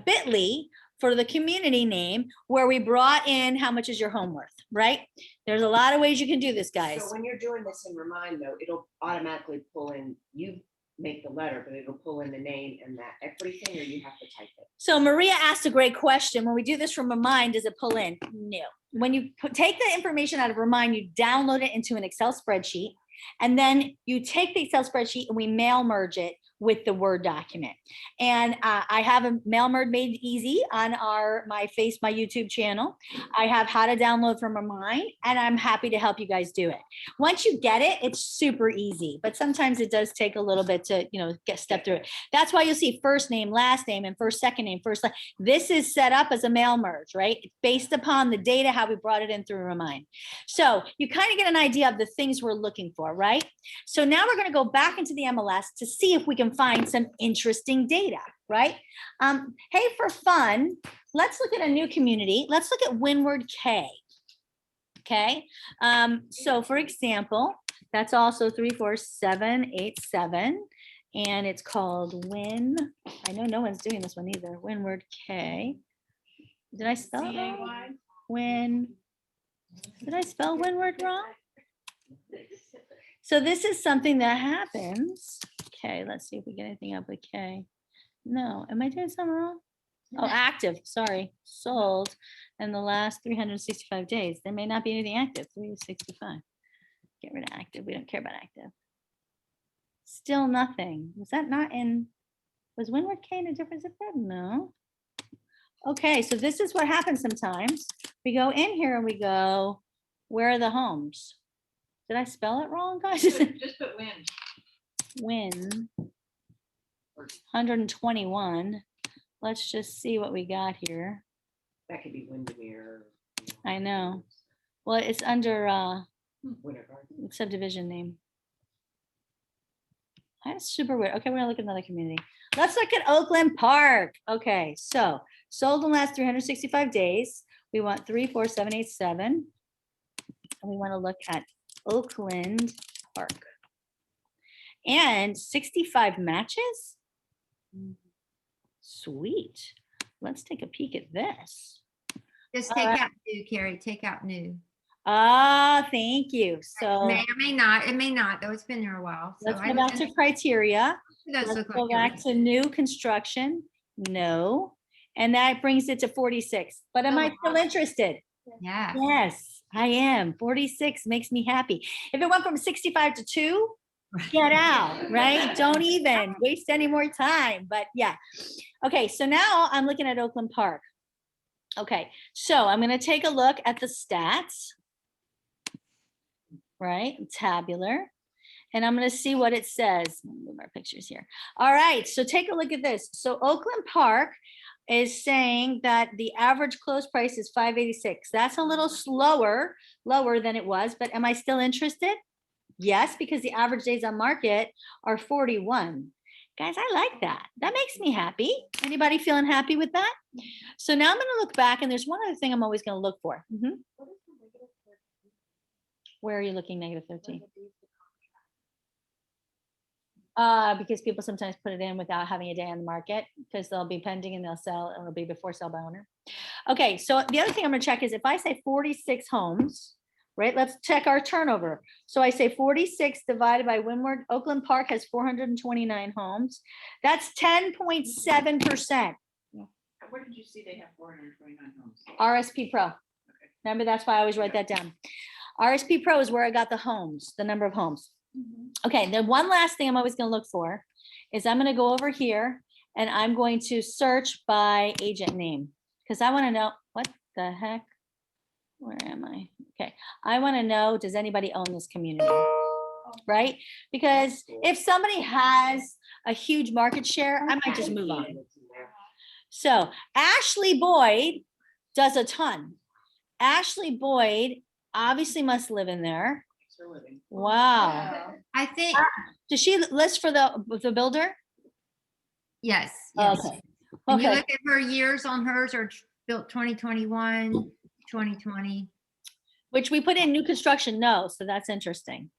bit.ly for the community name where we brought in how much is your home worth, right? There's a lot of ways you can do this, guys. So when you're doing this in Remind though, it'll automatically pull in, you make the letter, but it'll pull in the name and that equity thing, or you have to type it? So Maria asked a great question. When we do this from Remind, does it pull in? No. When you take the information out of Remind, you download it into an Excel spreadsheet, and then you take the Excel spreadsheet and we mail merge it with the Word document. And I have a mail merge made easy on my YouTube channel. I have how to download from Remind, and I'm happy to help you guys do it. Once you get it, it's super easy, but sometimes it does take a little bit to, step through it. That's why you'll see first name, last name, and first, second name, first. This is set up as a mail merge, right? It's based upon the data, how we brought it in through Remind. So you kind of get an idea of the things we're looking for, right? So now we're going to go back into the MLS to see if we can find some interesting data, right? Hey, for fun, let's look at a new community. Let's look at Windward K. Okay. So for example, that's also 34787, and it's called I know no one's doing this one either. Windward K. Did I spell it wrong? Did I spell Windward wrong? So this is something that happens. Okay, let's see if we get anything up with K. No, am I doing something wrong? Oh, active, sorry, sold in the last 365 days. There may not be anything active, 365. Get rid of active, we don't care about active. Still nothing. Was that not in, was Windward K in a different zip code? No. Okay, so this is what happens sometimes. We go in here and we go, where are the homes? Did I spell it wrong, guys? Just put Win 121. Let's just see what we got here. That could be Windermere. I know. Well, it's under Winter Garden. subdivision name. That's super weird. Okay, we're gonna look at another community. Let's look at Oakland Park. Okay, so sold in the last 365 days. We want 34787. And we want to look at Oakland Park. And 65 matches? Sweet. Let's take a peek at this. Just take out new, Carrie, take out new. Ah, thank you. So May or may not, it may not, though it's been there a while. So let's go back to criteria. Those Let's look go like back to new construction. No. And that brings it to 46. But am I still interested? Yeah. Yes, I am. 46 makes me happy. If it went from 65 to 2, get out, right? Don't even waste any more time. But yeah. Okay, so now I'm looking at Oakland Park. Okay, so I'm going to take a look at the stats, right? Tabular. And I'm going to see what it says. Move our pictures here. All right, so take a look at this. So Oakland Park is saying that the average close price is 586. That's a little lower than it was, but am I still interested? Yes, because the average days on market are 41. Guys, I like that. That makes me happy. Anybody feeling happy with that? So now I'm going to look back, and there's one other thing I'm always going to look for. Where are you looking, negative 13? Because people sometimes put it in without having a day on the market because they'll be pending and they'll sell, and it'll be before sale by owner. Okay, so the other thing I'm going to check is if I say 46 homes, right? Let's check our turnover. So I say 46 divided by Windward. Oakland Park has 429 homes. That's 10.7%. Where did you see they have 429 homes? RSP Pro. Remember, that's why I always write that down. RSP Pro is where I got the homes, the number of homes. Okay, then one last thing I'm always going to look for is I'm going to go over here and I'm going to search by agent name because I want to know what the heck. Where am I? Okay, I want to know, does anybody own this community? Right? Because if somebody has a huge market share, I might just move on. So Ashley Boyd does a ton. Ashley Boyd obviously must live in there. It's her living. Wow. I think, Does she list for the builder? yes, yes. Okay. When you Okay. look at her years on hers are built 2021, 2020. Which we put in new construction, no, so that's interesting.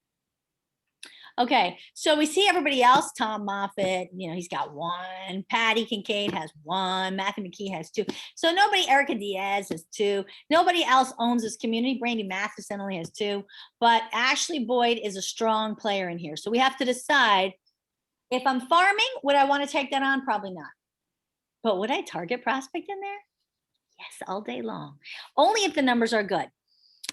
Okay, so we see everybody else, Tom Moffett, he's got one, Patty Kincaid has one, Matthew McKee has two. So nobody, Erica Diaz has two. Nobody else owns this community. Brandy Matheson only has two, but Ashley Boyd is a strong player in here. So we have to decide if I'm farming, would I want to take that on? Probably not. But would I target prospect in there? Yes, all day long. Only if the numbers are good.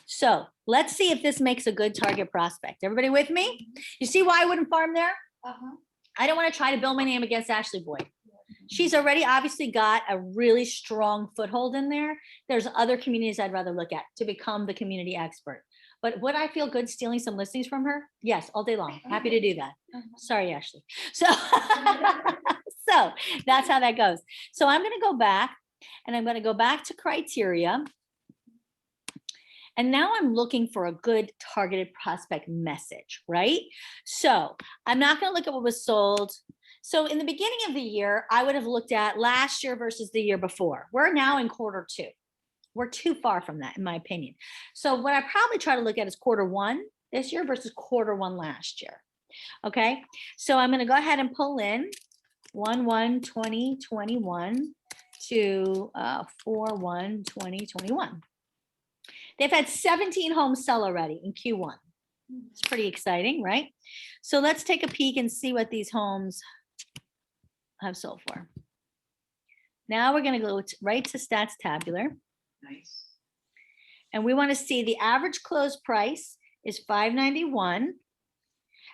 So let's see if this makes a good target prospect. Everybody with me? You see why I wouldn't farm there? I don't want to try to build my name against Ashley Boyd. She's already obviously got a really strong foothold in there. There's other communities I'd rather look at to become the community expert. But would I feel good stealing some listings from her? Yes, all day long. Happy to do that. Sorry, Ashley. So, so that's how that goes. So I'm going to go back and I'm going to go back to criteria. And now I'm looking for a good targeted prospect message, right? So I'm not going to look at what was sold. So in the beginning of the year, I would have looked at last year versus the year before. We're now in quarter 2. We're too far from that, in my opinion. So what I probably try to look at is quarter 1 this year versus quarter 1 last year. Okay, so I'm going to go ahead and pull in 1/1/2021 to 4/1/2021. They've had 17 homes sell already in Q1. It's pretty exciting, right? So let's take a peek and see what these homes have sold for. Now we're going to go right to Stats Tabular. Nice. And we want to see the average close price is $591.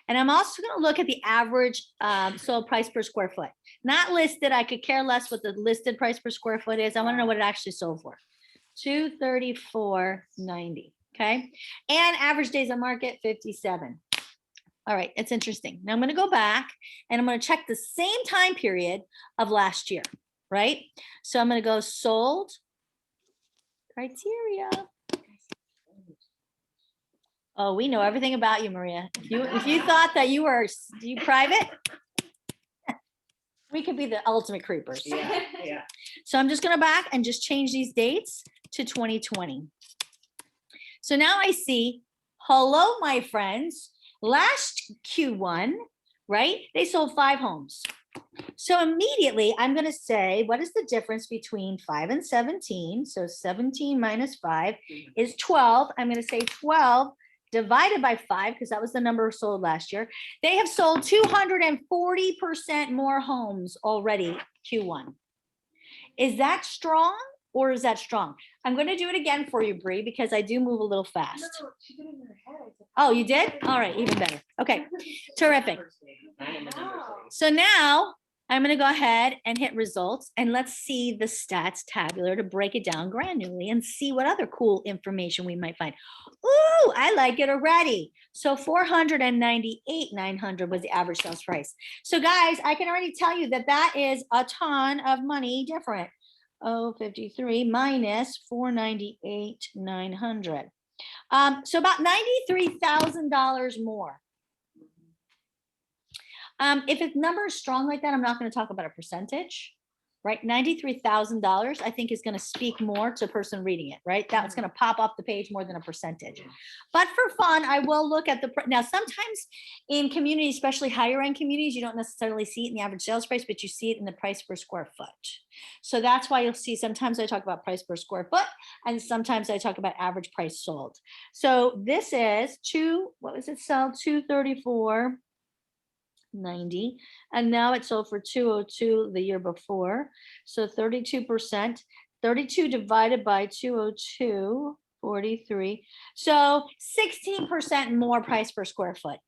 And I'm also going to look at the average sold price per square foot. Not listed. I could care less what the listed price per square foot is. I want to know what it actually sold for. $234.90. Okay. And average days on market 57. All right. It's interesting. Now I'm going to go back and I'm going to check the same time period of last year. Right. So I'm going to go sold criteria. Oh, we know everything about you, Maria. If you thought that you private, we could be the ultimate creepers. Yeah, yeah. So I'm just going to back and just change these dates to 2020. So now I see, hello, my friends, last Q1, right? They sold 5 homes. So immediately I'm going to say, what is the difference between 5 and 17? So 17 minus 5 is 12. I'm going to say 12 divided by 5, because that was the number sold last year. They have sold 240% more homes already Q1. Is that strong or is that strong? I'm going to do it again for you, Bree, because I do move a little fast. No, she did it in her head. Oh, you did? All right, even better. Okay, terrific. So now I'm going to go ahead and hit results and let's see the stats tabular to break it down granularly and see what other cool information we might find. Ooh, I like it already. So 498,900 was the average sales price. So guys, I can already tell you that that is a ton of money different. 53 minus 498,900. So about $93,000 more. If a number is strong like that, I'm not going to talk about a percentage, right? $93,000, I think is going to speak more to the person reading it, right? That's going to pop off the page more than a percentage. But for fun, I will look at now sometimes in communities, especially higher end communities, you don't necessarily see it in the average sales price, but you see it in the price per square foot. So that's why you'll see sometimes I talk about price per square foot and sometimes I talk about average price sold. So this is what was it sold? 234.90, and now it sold for 202 the year before. So 32%, 32 divided by 202, 43. So 16% more price per square foot.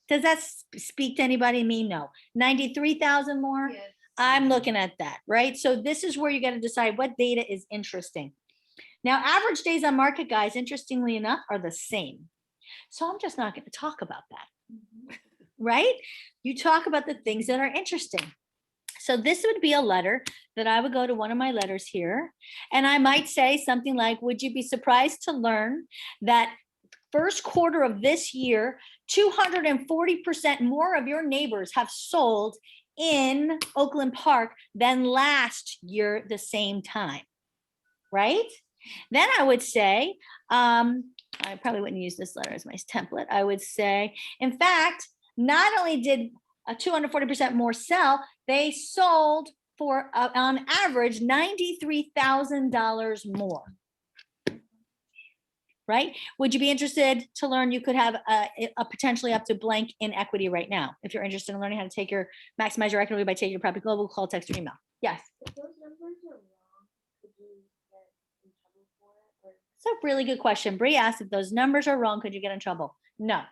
Does that speak to anybody? Me? No. 93,000 more? Yes. I'm looking at that, right? So this is where you got to decide what data is interesting. Now, average days on market, guys, interestingly enough, are the same. So I'm just not going to talk about that. Right? You talk about the things that are interesting. So this would be a letter that I would go to one of my letters here, and I might say something like, would you be surprised to learn that first quarter of this year, 240% more of your neighbors have sold in Oakland Park than last year the same time, right? Then I would say, I probably wouldn't use this letter as my template. I would say, in fact, not only did a 240% more sell, they sold for on average $93,000 more. Right? Would you be interested to learn you could have a potentially up to blank in equity right now? If you're interested in learning how to maximize your equity by taking your property global, call, text, or email. Yes. If those numbers are wrong, could you get in trouble for it? Or It's a really good question. Bree asked if those numbers are wrong, could you get in trouble? No.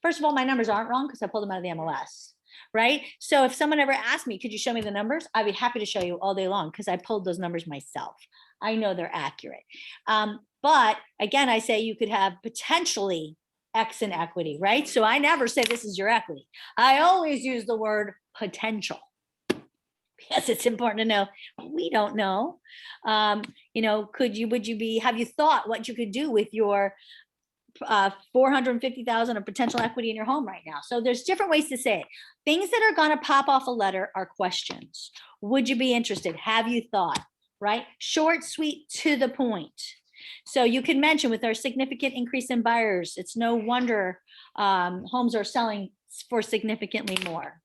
First of all, my numbers aren't wrong because I pulled them out of the MLS, right? So if someone ever asked me, could you show me the numbers? I'd be happy to show you all day long because I pulled those numbers myself. I know they're accurate. But again, I say you could have potentially X in equity, right? So I never say this is your equity. I always use the word potential. Yes, it's important to know. We don't know. You know, would you have you thought what you could do with your 450,000 of potential equity in your home right now? So there's different ways to say it. Things that are going to pop off a letter are questions. Would you be interested? Have you thought? Right? Short, sweet, to the point. So you can mention with our significant increase in buyers, it's no wonder homes are selling for significantly more.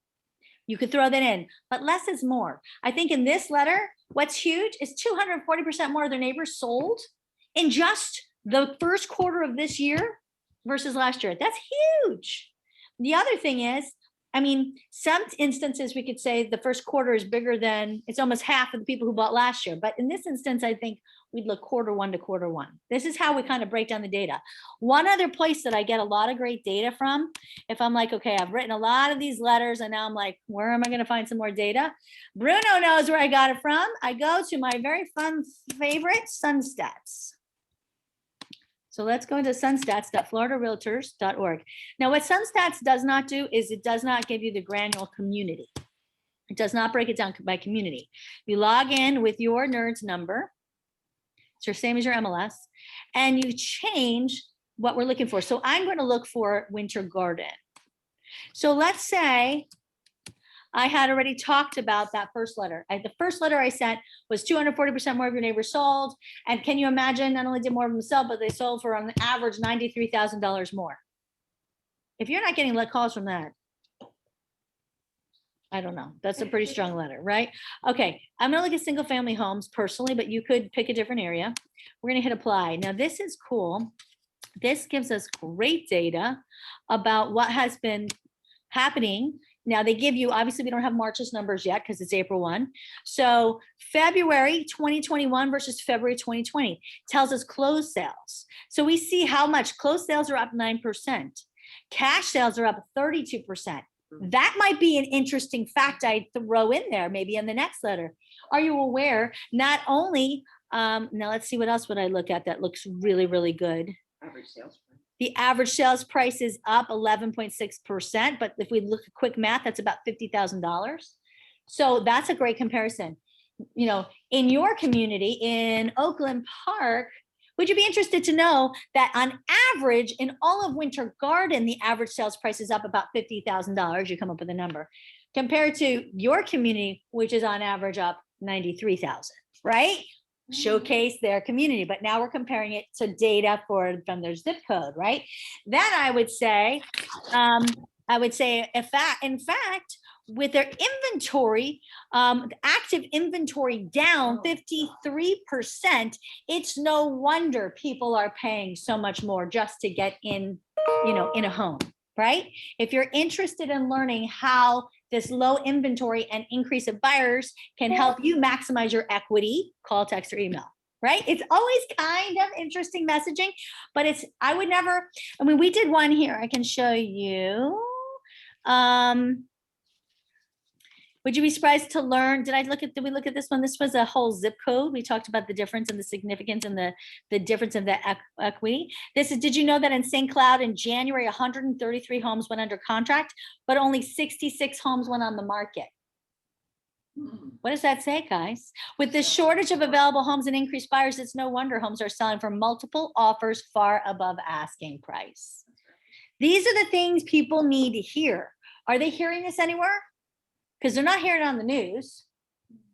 You could throw that in, but less is more. I think in this letter, what's huge is 240% more of their neighbors sold in just the first quarter of this year versus last year. That's huge. The other thing is, I mean, some instances we could say the first quarter is bigger than, it's almost half of the people who bought last year. But in this instance, I think we'd look quarter one to quarter one. This is how we kind of break down the data. One other place that I get a lot of great data from, if I'm like, okay, I've written a lot of these letters and now I'm like, where am I going to find some more data? Bruno knows where I got it from. I go to my very fun favorite, SunStats. So let's go into sunstats.floridarealtors.org. Now, what SunStats does not do is it does not give you the granular community. It does not break it down by community. You log in with your NERDS number. It's your same as your MLS, and you change what we're looking for. So I'm going to look for winter garden. So let's say I had already talked about that first letter. The first letter I sent was 240% more of your neighbors sold. And can you imagine, not only did more of them sell, but they sold for on average $93,000 more. If you're not getting calls from that, I don't know. That's a pretty strong letter, right? Okay, I'm gonna look at single family homes personally, but you could pick a different area. We're gonna hit apply. Now this is cool. This gives us great data about what has been happening. Now they give you, obviously we don't have March's numbers yet because it's April 1. So February 2021 versus February 2020 tells us closed sales. So we see how much closed sales are up 9%. Cash sales are up 32%. That might be an interesting fact I'd throw in there, maybe in the next letter. Are you aware, not only, now let's see what else would I look at that looks really, really good. Average sales price. The average sales price is up 11.6%, but if we look at quick math, that's about $50,000. So that's a great comparison. You know, in your community in Oakland Park, would you be interested to know that on average in all of Winter Garden, the average sales price is up about $50,000? You come up with a number compared to your community, which is on average up 93,000, right? Showcase their community, but now we're comparing it to data from their zip code, right? Then I would say, in fact, with their inventory, active inventory down 53%, it's no wonder people are paying so much more just to get in, you know, in a home, right? If you're interested in learning how this low inventory and increase of buyers can help you maximize your equity, call, text, or email, right? It's always kind of interesting messaging, but we did one here. I can show you. Would you be surprised to learn, did we look at this one? This was a whole zip code. We talked about the difference and the significance and the difference in the equity. Did you know that in St. Cloud in January, 133 homes went under contract, but only 66 homes went on the market? What does that say, guys? With the shortage of available homes and increased buyers, it's no wonder homes are selling for multiple offers far above asking price. These are the things people need to hear. Are they hearing this anywhere? Because they're not hearing it on the news.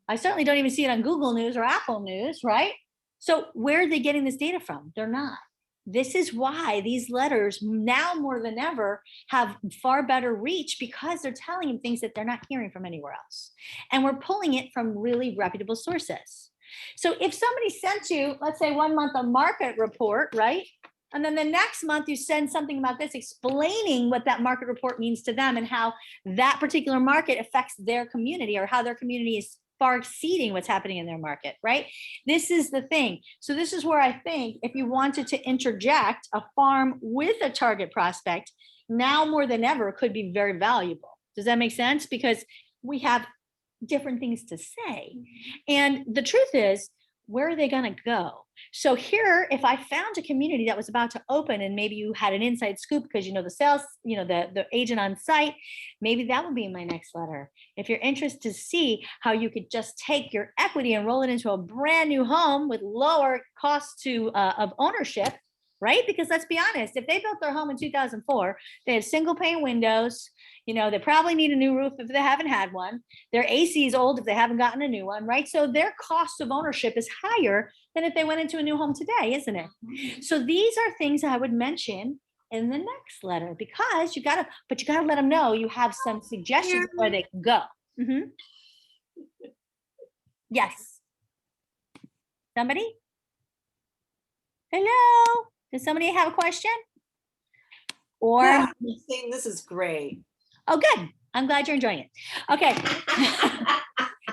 I certainly don't even see it on Google News or Apple News, right? So where are they getting this data from? They're not. This is why these letters now more than ever have far better reach, because they're telling them things that they're not hearing from anywhere else. And we're pulling it from really reputable sources. So if somebody sent you, let's say 1 month a market report, right? And then the next month you send something about this explaining what that market report means to them and how that particular market affects their community, or how their community is far exceeding what's happening in their market, right? This is the thing. So this is where I think if you wanted to interject a farm with a target prospect, now more than ever could be very valuable. Does that make sense? Because we have different things to say. And the truth is, where are they going to go? So here, if I found a community that was about to open and maybe you had an inside scoop because you know the sales, you know, the agent on site, maybe that would be my next letter. If you're interested to see how you could just take your equity and roll it into a brand new home with lower costs of ownership, right? Because let's be honest, if they built their home in 2004, they had single pane windows, you know, they probably need a new roof if they haven't had one. Their AC is old if they haven't gotten a new one, right? So their cost of ownership is higher than if they went into a new home today, isn't it? So these are things I would mention in the next letter, because you gotta let them know you have some suggestions where they can go. Mhm. Yes. Somebody? Hello? Does somebody have a question? Or, Yeah, I'm saying this is great. oh, good. I'm glad you're enjoying it. Okay.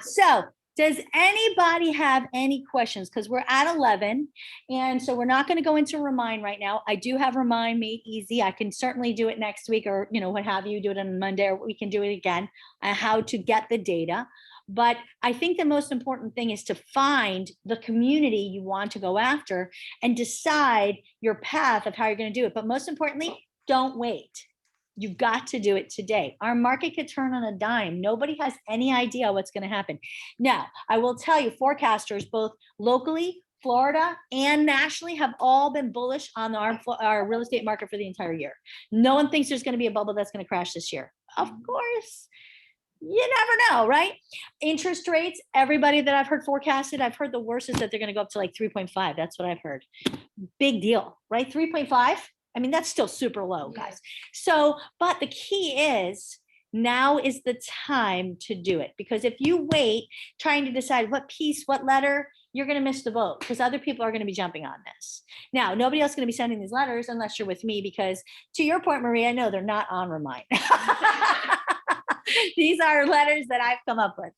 So does anybody have any questions? Because we're at 11. And so we're not going to go into Remind right now. I do have Remind made easy. I can certainly do it next week, or, you know, what have you, do it on Monday, or we can do it again, how to get the data. But I think the most important thing is to find the community you want to go after and decide your path of how you're going to do it. But most importantly, don't wait. You've got to do it today. Our market could turn on a dime. Nobody has any idea what's going to happen. Now, I will tell you, forecasters, both locally, Florida, and nationally, have all been bullish on our real estate market for the entire year. No one thinks there's going to be a bubble that's going to crash this year. Of course, you never know, right? Interest rates, everybody that I've heard forecasted, I've heard the worst is that they're going to go up to like 3.5. That's what I've heard. Big deal, right? 3.5. I mean, that's still super low, guys. So, but the key is now is the time to do it, because if you wait trying to decide what piece, what letter, you're going to miss the boat, because other people are going to be jumping on this. Now, nobody else is going to be sending these letters unless you're with me, because to your point, Maria, no, they're not on Remind. These are letters that I've come up with.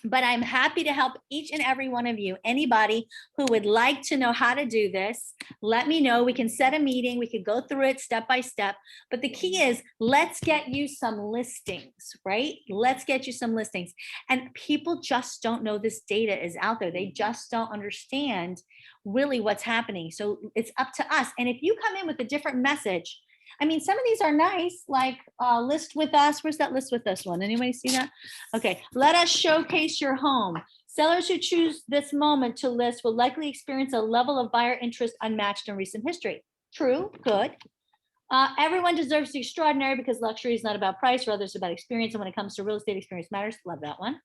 But I'm happy to help each and every one of you. Anybody who would like to know how to do this, let me know. We can set a meeting. We could go through it step by step. But the key is, let's get you some listings, right? Let's get you some listings. And people just don't know this data is out there. They just don't understand really what's happening. So it's up to us. And if you come in with a different message, I mean, some of these are nice, like list with us. Where's that list with us one? Anybody see that? Okay, let us showcase your home. Sellers who choose this moment to list will likely experience a level of buyer interest unmatched in recent history. True, good. Everyone deserves the extraordinary, because luxury is not about price, rather it's about experience. And when it comes to real estate, experience matters. Love that one.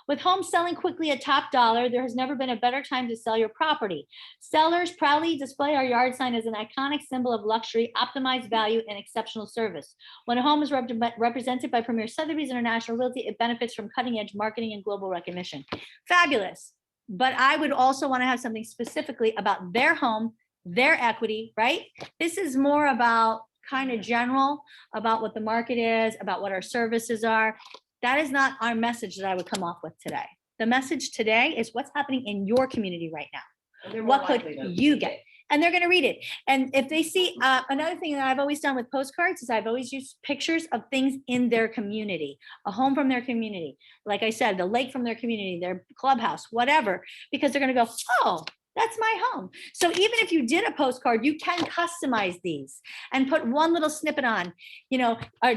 With homes selling quickly at top dollar, there has never been a better time to sell your property. Sellers proudly display our yard sign as an iconic symbol of luxury, optimized value, and exceptional service. When a home is represented by Premier Sotheby's International Realty, it benefits from cutting-edge marketing and global recognition. Fabulous. But I would also want to have something specifically about their home, their equity, right? This is more about kind of general, about what the market is, about what our services are. That is not our message that I would come off with today. The message today is what's happening in your community right now. What could you get? And they're going to read it. And if they see, another thing that I've always done with postcards is I've always used pictures of things in their community, a home from their community. Like I said, the lake from their community, their clubhouse, whatever, because they're going to go, oh, That's my home. So even if you did a postcard, you can customize these and put one little snippet on,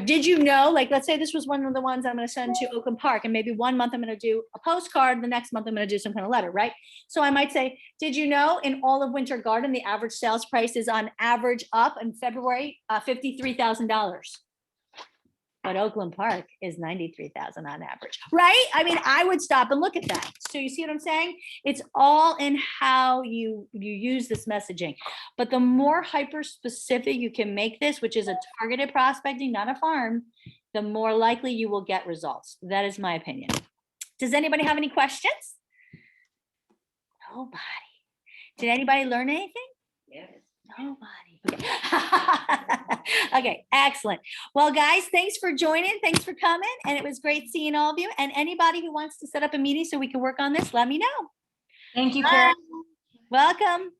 did you know, like, let's say this was one of the ones I'm going to send to Oakland Park, and maybe one month I'm going to do a postcard, the next month I'm going to do some kind of letter, right? So I might say, did you know in all of Winter Garden, the average sales price is on average up in February, $53,000. But Oakland Park is 93,000 on average, right? I mean, I would stop and look at that. So you see what I'm saying? It's all in how you use this messaging. But the more hyper specific you can make this, which is a targeted prospecting, not a farm, the more likely you will get results. That is my opinion. Does anybody have any questions? Nobody. Did anybody learn anything? Yes. Nobody. Okay, excellent. Well, guys, thanks for joining. Thanks for coming. And it was great seeing all of you. And anybody who wants to set up a meeting so we can work on this, let me know. Thank you, Karen. Welcome.